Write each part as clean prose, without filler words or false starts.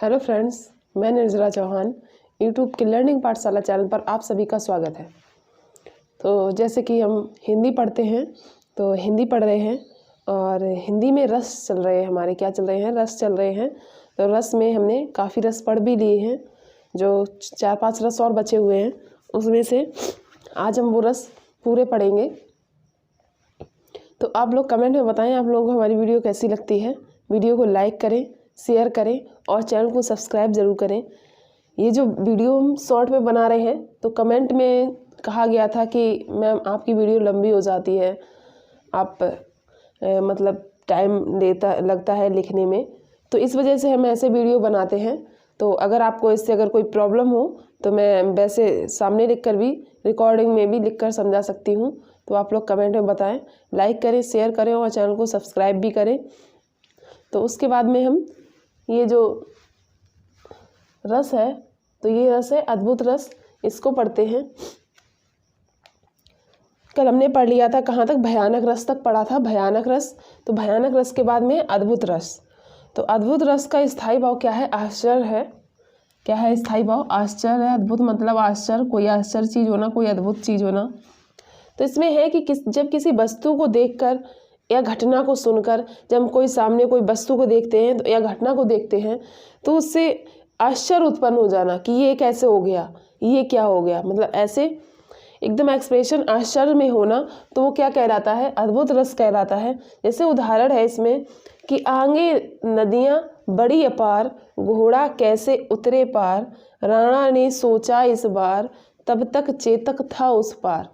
Hello friends, मैं निर्जला Chauhan YouTube की लर्निंग पाठशाला चैनल पर आप सभी का स्वागत है। तो जैसे कि हम हिंदी पढ़ते हैं तो हिंदी पढ़ रहे हैं और हिंदी में रस चल रहे हैं, हमारे क्या चल रहे हैं, रस चल रहे हैं। तो रस में हमने काफ़ी रस पढ़ भी लिए हैं, जो 4-5 रस और बचे हुए हैं, उसमें से आज हम वो रस पूरे पढ़ेंगे। तो आप लोग कमेंट में बताएं आप लोगों को हमारी वीडियो कैसी लगती है। वीडियो को लाइक करें, शेयर करें और चैनल को सब्सक्राइब ज़रूर करें। ये जो वीडियो हम शॉर्ट में बना रहे हैं तो कमेंट में कहा गया था कि मैम आपकी वीडियो लंबी हो जाती है, आप मतलब टाइम लगता है लिखने में, तो इस वजह से हम ऐसे वीडियो बनाते हैं। तो अगर आपको इससे अगर कोई प्रॉब्लम हो तो मैं वैसे सामने लिख कर भी, रिकॉर्डिंग में भी लिख कर समझा सकती हूँ। तो आप लोग कमेंट में बताएं, लाइक करें, शेयर करें और चैनल को सब्सक्राइब भी करें। तो उसके बाद में हम ये जो रस है, तो ये रस है अद्भुत रस, इसको पढ़ते हैं। कल हमने पढ़ लिया था कहाँ तक, भयानक रस तक पढ़ा था, भयानक रस। तो भयानक रस के बाद में अद्भुत रस। तो अद्भुत रस का स्थायी भाव क्या है? आश्चर्य है। क्या है स्थायी भाव? आश्चर्य है। अद्भुत मतलब आश्चर्य, कोई आश्चर्य चीज़ होना, कोई अद्भुत चीज़ होना। तो इसमें है कि जब किसी वस्तु को देखकर या घटना को सुनकर, जब हम कोई सामने कोई वस्तु को देखते हैं तो या घटना को देखते हैं तो उससे आश्चर्य उत्पन्न हो जाना कि ये कैसे हो गया, ये क्या हो गया, मतलब ऐसे एकदम एक्सप्रेशन आश्चर्य में होना, तो वो क्या कहलाता है? अद्भुत रस कहलाता है। जैसे उदाहरण है इसमें कि आगे नदियाँ बड़ी अपार, घोड़ा कैसे उतरे पार, राणा ने सोचा इस बार, तब तक चेतक था उस पार।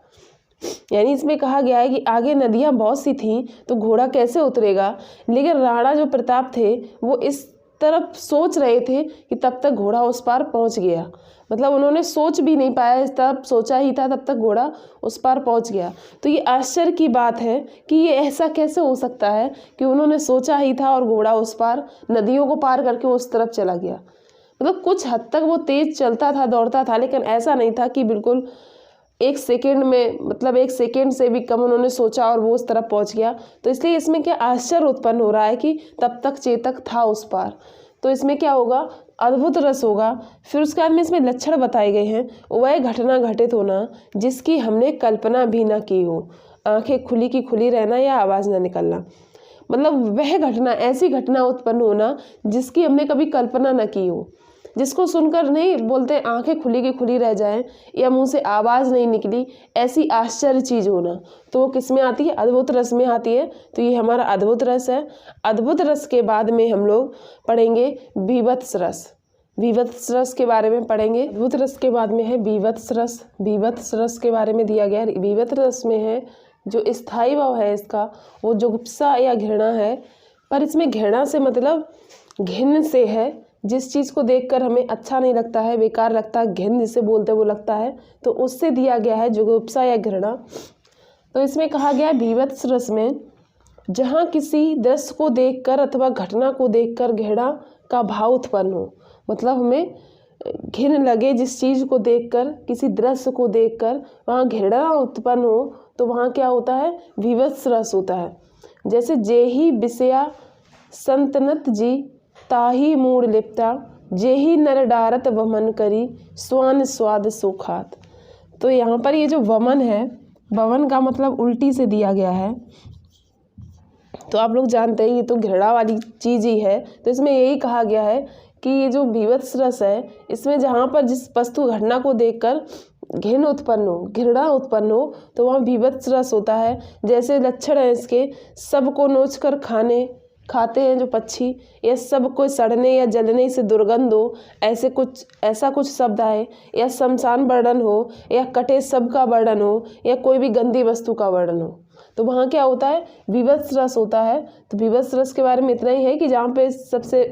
यानी इसमें कहा गया है कि आगे नदियाँ बहुत सी थीं तो घोड़ा कैसे उतरेगा, लेकिन राणा जो प्रताप थे वो इस तरफ सोच रहे थे कि तब तक घोड़ा उस पार पहुंच गया। मतलब उन्होंने सोच भी नहीं पाया, इस तरफ सोचा ही था तब तक घोड़ा उस पार पहुंच गया। तो ये आश्चर्य की बात है कि ये ऐसा कैसे हो सकता है कि उन्होंने सोचा ही था और घोड़ा उस पार नदियों को पार करके उस तरफ चला गया। मतलब कुछ हद तक वो तेज चलता था, दौड़ता था, लेकिन ऐसा नहीं था कि बिल्कुल 1 सेकेंड में, मतलब 1 सेकेंड से भी कम उन्होंने सोचा और वो उस तरफ पहुंच गया। तो इसलिए इसमें क्या आश्चर्य उत्पन्न हो रहा है कि तब तक चेतक था उस पार। तो इसमें क्या होगा? अद्भुत रस होगा। फिर उसके बाद में इसमें लक्षण बताए गए हैं। वह घटना घटित होना जिसकी हमने कल्पना भी ना की हो, आंखें खुली की खुली रहना या आवाज़ ना निकलना। मतलब वह घटना, ऐसी घटना उत्पन्न होना जिसकी हमने कभी कल्पना ना की हो, जिसको सुनकर नहीं बोलते आंखें खुली की खुली रह जाएं या मुंह से आवाज़ नहीं निकली, ऐसी आश्चर्य चीज़ होना, तो वो किस में आती है? अद्भुत रस में आती है। तो ये हमारा अद्भुत रस है। अद्भुत रस के बाद में हम लोग पढ़ेंगे बीभत्स रस। बीभत्स रस के बारे में पढ़ेंगे। अद्भुत रस के बाद में है बीभत्स रस। बीभत्स रस के बारे में दिया गया है। बीभत्स रस में है जो स्थायी भाव है इसका, वो जुगुप्सा या घृणा है। पर इसमें घृणा से मतलब घिन्न से है, जिस चीज़ को देखकर हमें अच्छा नहीं लगता है, बेकार लगता है, घिन जिसे बोलते वो लगता है, तो उससे दिया गया है जुगुप्सा या घृणा। तो इसमें कहा गया है बीभत्स रस में जहाँ किसी दृश्य को देखकर अथवा घटना को देखकर घृणा का भाव उत्पन्न हो, मतलब हमें घिन लगे जिस चीज़ को देखकर, किसी दृश्य को देखकर वहाँ घृणा उत्पन्न हो, तो वहाँ क्या होता है? बीभत्स रस होता है। जैसे जेही विषया संतनत जी, ताही मूड लिप्ता, जेही नर डारत वमन करी, स्वान स्वाद सुखात। तो यहाँ पर ये जो वमन है, वमन का मतलब उल्टी से दिया गया है। तो आप लोग जानते हैं ये तो घृणा वाली चीज़ ही है। तो इसमें यही कहा गया है कि ये जो बीभत्स रस है, इसमें जहाँ पर जिस वस्तु घटना को देखकर घिन उत्पन्न हो, घृणा उत्पन्न हो, तो वहाँ बीभत्स रस होता है। जैसे लक्षण है इसके, सबको नोच कर खाते हैं जो पक्षी, या सब कोई सड़ने या जलने से दुर्गंध हो, ऐसा कुछ शब्द आए, या शमशान वर्णन हो, या कटे सब का वर्णन हो, या कोई भी गंदी वस्तु का वर्णन हो, तो वहाँ क्या होता है? बीभत्स रस होता है। तो बीभत्स रस के बारे में इतना ही है कि जहाँ पे सबसे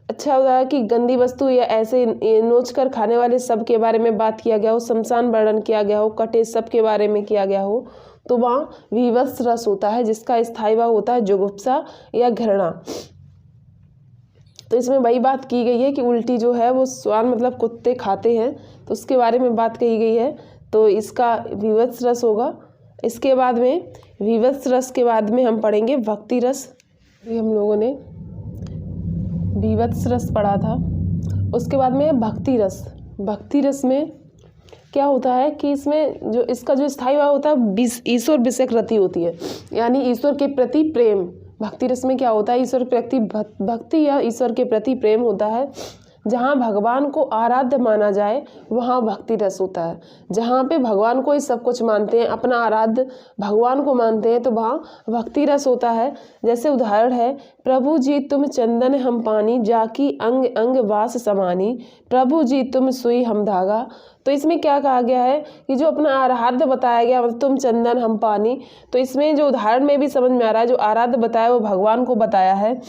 अच्छा होता है कि गंदी वस्तु या ऐसे नोच कर खाने वाले सब के बारे में बात किया गया हो, शमशान वर्णन किया गया हो, कटे सब के बारे में किया गया हो, तो वहाँ बीभत्स रस होता है, जिसका स्थायी भाव होता है जुगुप्सा या घृणा। तो इसमें वही बात की गई है कि उल्टी जो है वो स्वान मतलब कुत्ते खाते हैं, तो उसके बारे में बात कही गई है। तो इसका बीभत्स रस होगा। इसके बाद में बीभत्स रस के बाद में हम पढ़ेंगे भक्ति रस। हम लोगों ने बीभत्स रस पढ़ा था। उसके बाद में भक्ति रस। भक्ति रस में क्या होता है कि इसमें जो इसका जो स्थायी भाव होता है ईश्वर विषयक रति होती है, यानी ईश्वर के प्रति प्रेम। भक्ति रस में क्या होता है, ईश्वर के प्रति भक्ति या ईश्वर के प्रति प्रेम होता है। जहाँ भगवान को आराध्य माना जाए वहाँ भक्ति रस होता है। जहाँ पे भगवान को ही सब कुछ मानते हैं, अपना आराध्य भगवान को मानते हैं, तो वहाँ भक्ति रस होता है। जैसे उदाहरण है, प्रभु जी तुम चंदन हम पानी, जाकी अंग अंग वास समानी, प्रभु जी तुम सुई हम धागा। तो इसमें क्या कहा गया है कि जो अपना आराध्य बताया गया, मतलब तुम चंदन हम पानी, तो इसमें जो उदाहरण में भी समझ में आ रहा है, जो आराध्य बताया वो भगवान को बताया है।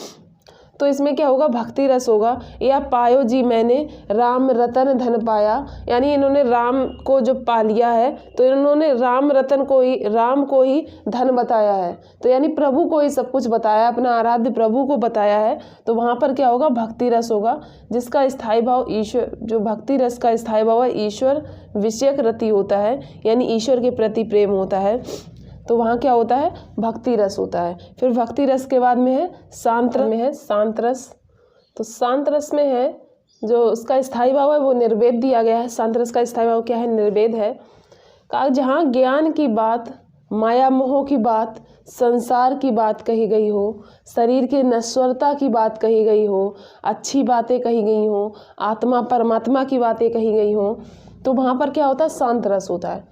तो इसमें क्या होगा, भक्ति रस होगा। या पायो जी मैंने राम रतन धन पाया, यानी इन्होंने राम को जो पा लिया है तो इन्होंने राम रतन को ही, राम को ही धन बताया है, तो यानी प्रभु को ही सब कुछ बताया, अपना आराध्य प्रभु को बताया है। तो वहाँ पर क्या होगा, भक्ति रस होगा, जिसका स्थायी भाव ईश्वर, जो भक्ति रस का स्थायी भाव है ईश्वर विषयक रति होता है, यानी ईश्वर के प्रति प्रेम होता है। तो वहाँ क्या होता है, भक्ति रस होता है। फिर भक्ति रस के बाद में है शांत रस। तो शांत रस में है जो उसका स्थायी भाव है वो निर्वेद दिया गया है। शांत रस का स्थायी भाव क्या है, निर्वेद है। जहाँ ज्ञान की बात, माया मोह की बात, संसार की बात कही गई हो, शरीर के नश्वरता की बात कही गई हो, अच्छी बातें कही गई हो, आत्मा परमात्मा की बातें कही गई हो, तो वहाँ पर क्या होता है, शांत रस होता है।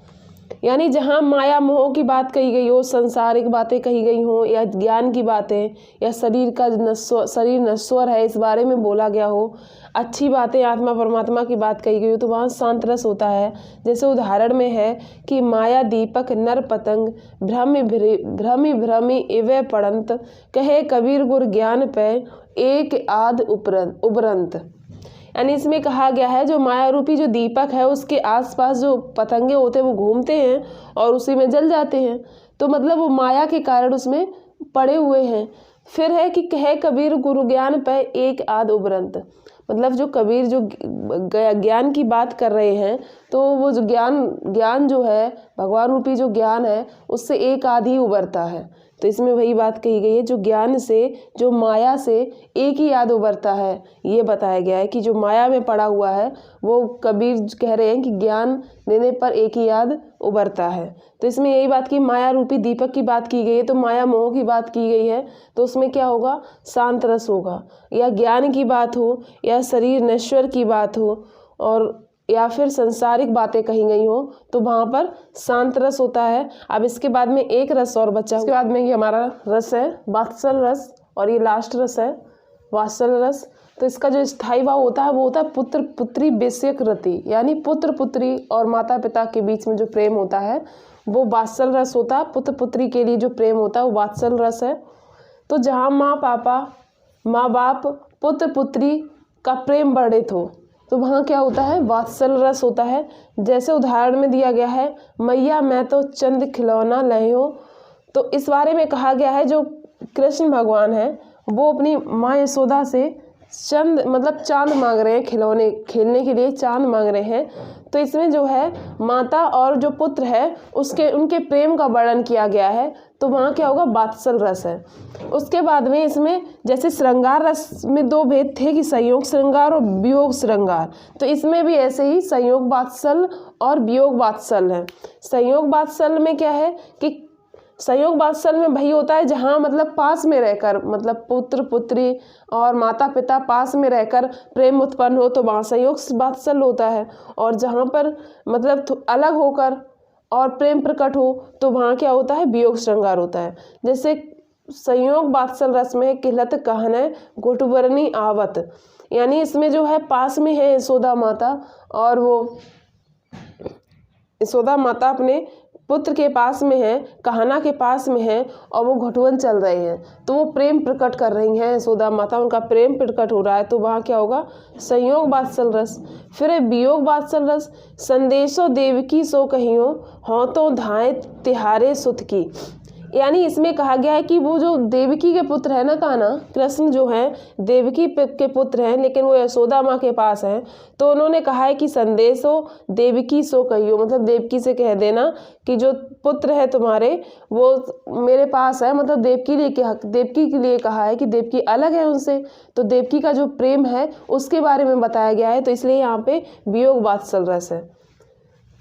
यानी जहाँ माया मोह की बात कही गई हो, संसारिक बातें कही गई हो, या ज्ञान की बातें, या शरीर नश्वर है इस बारे में बोला गया हो, अच्छी बातें आत्मा परमात्मा की बात कही गई हो, तो वहाँ शांत रस होता है। जैसे उदाहरण में है कि माया दीपक नर पतंग, भ्रमि इवे पड़ंत, कहे कबीर गुर ज्ञान पे एक आध उबरंत। यानी इसमें कहा गया है जो माया रूपी जो दीपक है उसके आसपास जो पतंगे होते हैं वो घूमते हैं और उसी में जल जाते हैं, तो मतलब वो माया के कारण उसमें पड़े हुए हैं। फिर है कि कहे कबीर गुरु ज्ञान पे एक आध उबरंत, मतलब जो कबीर जो ज्ञान की बात कर रहे हैं, तो वो जो ज्ञान जो है भगवान रूपी जो ज्ञान है उससे एक आध ही उबरता है। तो इसमें वही बात कही गई है, जो ज्ञान से, जो माया से एक ही याद उभरता है, ये बताया गया है कि जो माया में पड़ा हुआ है वो कबीर कह रहे हैं कि ज्ञान लेने पर एक ही याद उभरता है। तो इसमें यही बात की माया रूपी दीपक की बात की गई है, तो माया मोह की बात की गई है, तो उसमें क्या होगा, शांत रस होगा। या ज्ञान की बात हो, या शरीर नश्वर की बात हो, और या फिर संसारिक बातें कही गई हो, तो वहाँ पर शांत रस होता है। अब इसके बाद में एक रस और बचा, उसके बाद में ये हमारा रस है वात्सल रस, और ये लास्ट रस है वात्सल रस। तो इसका जो स्थायी भाव होता है वो होता है पुत्र पुत्री विषयक रति, यानी पुत्र पुत्री और माता पिता के बीच में जो प्रेम होता है वो वात्सल रस होता है। पुत्र पुत्री के लिए जो प्रेम होता है वो वात्सल रस है। तो जहाँ माँ बाप पुत्र पुत्री का प्रेम वर्णित हो, तो वहाँ क्या होता है, वात्सल रस होता है। जैसे उदाहरण में दिया गया है, मैया मैं तो चंद खिलौना लय हो, तो इस बारे में कहा गया है जो कृष्ण भगवान है वो अपनी माँ यशोदा से चंद मतलब चांद मांग रहे हैं, खिलौने खेलने के लिए चांद मांग रहे हैं। तो इसमें जो है माता और जो पुत्र है उनके प्रेम का वर्णन किया गया है, तो वहाँ क्या होगा, वात्सल रस है। उसके बाद में इसमें जैसे श्रृंगार रस में दो भेद थे कि संयोग श्रृंगार और वियोग श्रृंगार, तो इसमें भी ऐसे ही संयोग वात्सल और वियोग वात्सल है। संयोग वात्सल में क्या है कि संयोग वात्सल में वही होता है जहाँ मतलब पास में रहकर, मतलब पुत्र पुत्री और माता पिता पास में रहकर प्रेम उत्पन्न हो, तो वहाँ संयोग वात्सल होता है। और जहाँ पर मतलब अलग होकर और प्रेम प्रकट हो, तो वहाँ क्या होता है, वियोग श्रृंगार होता है। जैसे संयोग वात्सल रस में किलत कहने घुटबरनी आवत, यानी इसमें जो है पास में है यशोदा माता, और वो यशोदा माता अपने पुत्र के पास में है, कहना के पास में है, और वो घुटवन चल रहे हैं, तो वो प्रेम प्रकट कर रही हैं यशोदा माता, उनका प्रेम प्रकट हो रहा है, तो वहाँ क्या होगा, संयोग वात्सल रस। फिर है वियोग वात्सल रस, संदेशो देवकी सो कहियो हों तो धाए तिहारे सुत की, यानी इसमें कहा गया है कि वो जो देवकी के पुत्र है ना कान्हा, कृष्ण जो है देवकी के पुत्र हैं, लेकिन वो यशोदा माँ के पास हैं। तो उन्होंने कहा है कि संदेशो देवकी सो कहियो, मतलब देवकी से कह देना कि जो पुत्र है तुम्हारे वो मेरे पास है। मतलब देवकी के लिए कहा है कि देवकी अलग है उनसे, तो देवकी का जो प्रेम है उसके बारे में बताया गया है। तो इसलिए यहाँ पे वियोग वात्सल रस है।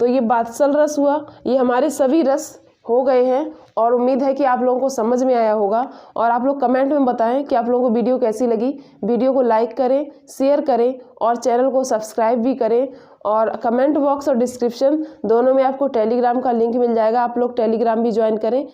तो ये वात्सल रस हुआ। ये हमारे सभी रस हो गए हैं और उम्मीद है कि आप लोगों को समझ में आया होगा। और आप लोग कमेंट में बताएं कि आप लोगों को वीडियो कैसी लगी। वीडियो को लाइक करें, शेयर करें और चैनल को सब्सक्राइब भी करें। और कमेंट बॉक्स और डिस्क्रिप्शन दोनों में आपको टेलीग्राम का लिंक मिल जाएगा, आप लोग टेलीग्राम भी ज्वाइन करें।